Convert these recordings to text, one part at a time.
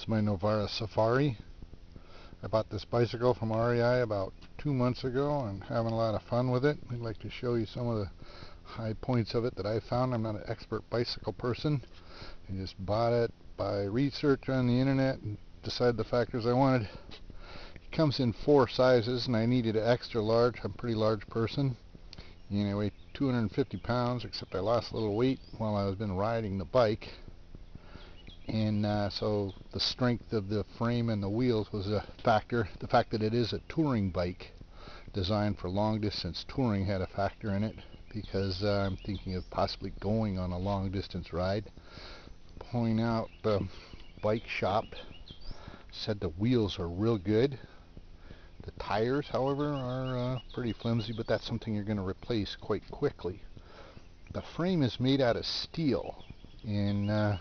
is my Novara Safari. I bought this bicycle from REI about 2 months ago and having a lot of fun with it. I'd like to show you some of the high points of it that I found. I'm not an expert bicycle person. I just bought it by research on the internet and decided the factors I wanted. It comes in 4 sizes and I needed an extra large. I'm a pretty large person. And I weigh 250 pounds, except I lost a little weight while I was been riding the bike. And so the strength of the frame and the wheels was a factor. The fact that it is a touring bike designed for long distance touring had a factor in it, because I'm thinking of possibly going on a long distance ride. Point out the bike shop said the wheels are real good. The tires, however, are pretty flimsy, but that's something you're going to replace quite quickly. The frame is made out of steel, and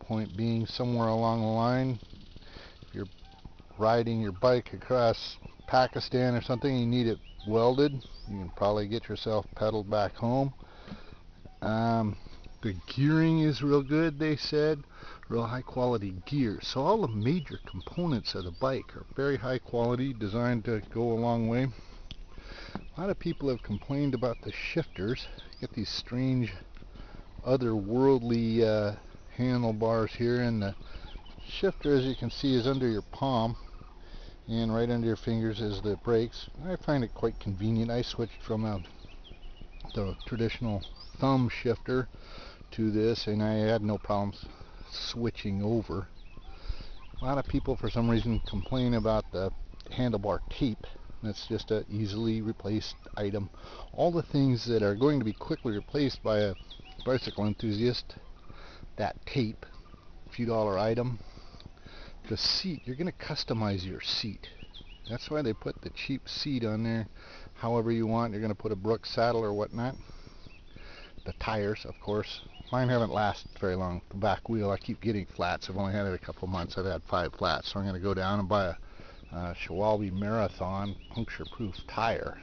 point being, somewhere along the line, if you're riding your bike across Pakistan or something, you need it welded, you can probably get yourself pedaled back home. The gearing is real good, they said, real high quality gear. So all the major components of the bike are very high quality, designed to go a long way. A lot of people have complained about the shifters. You get these strange otherworldly handlebars here, and the shifter, as you can see, is under your palm, and right under your fingers is the brakes. I find it quite convenient. I switched from the traditional thumb shifter to this, and I had no problems switching over. A lot of people for some reason complain about the handlebar tape. That's just an easily replaced item. All the things that are going to be quickly replaced by a bicycle enthusiast, that tape, few dollar item. The seat, you're going to customize your seat. That's why they put the cheap seat on there however you want. You're going to put a Brooks saddle or whatnot. The tires, of course, mine haven't lasted very long. The back wheel, I keep getting flats. I've only had it a couple months. I've had 5 flats, so I'm going to go down and buy a Schwalbe Marathon puncture proof tire.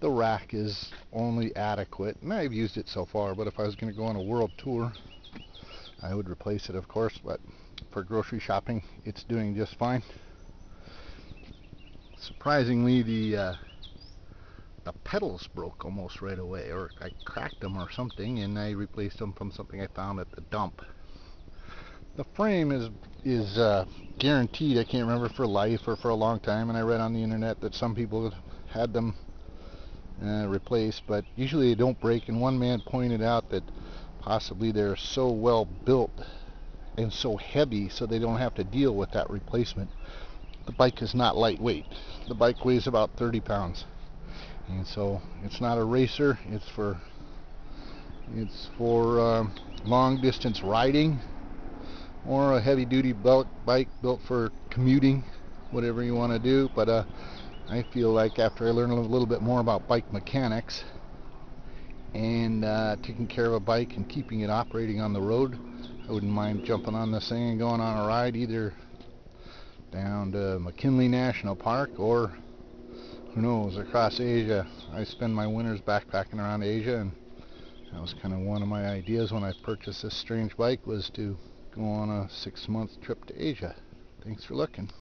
The rack is only adequate, and I've used it so far, but if I was going to go on a world tour, I would replace it, of course. But for grocery shopping, it's doing just fine. Surprisingly, the pedals broke almost right away, or I cracked them or something, and I replaced them from something I found at the dump. The frame is guaranteed, I can't remember, for life or for a long time, and I read on the internet that some people had them replaced, but usually they don't break. And one man pointed out that possibly they're so well built and so heavy so they don't have to deal with that replacement. The bike is not lightweight. The bike weighs about 30 pounds, and so it's not a racer. It's for long distance riding, or a heavy duty bike built for commuting, whatever you want to do. But I feel like after I learn a little bit more about bike mechanics and taking care of a bike and keeping it operating on the road, I wouldn't mind jumping on this thing and going on a ride, either down to McKinley National Park or, who knows, across Asia. I spend my winters backpacking around Asia, and that was kind of one of my ideas when I purchased this strange bike, was to go on a 6-month trip to Asia. Thanks for looking.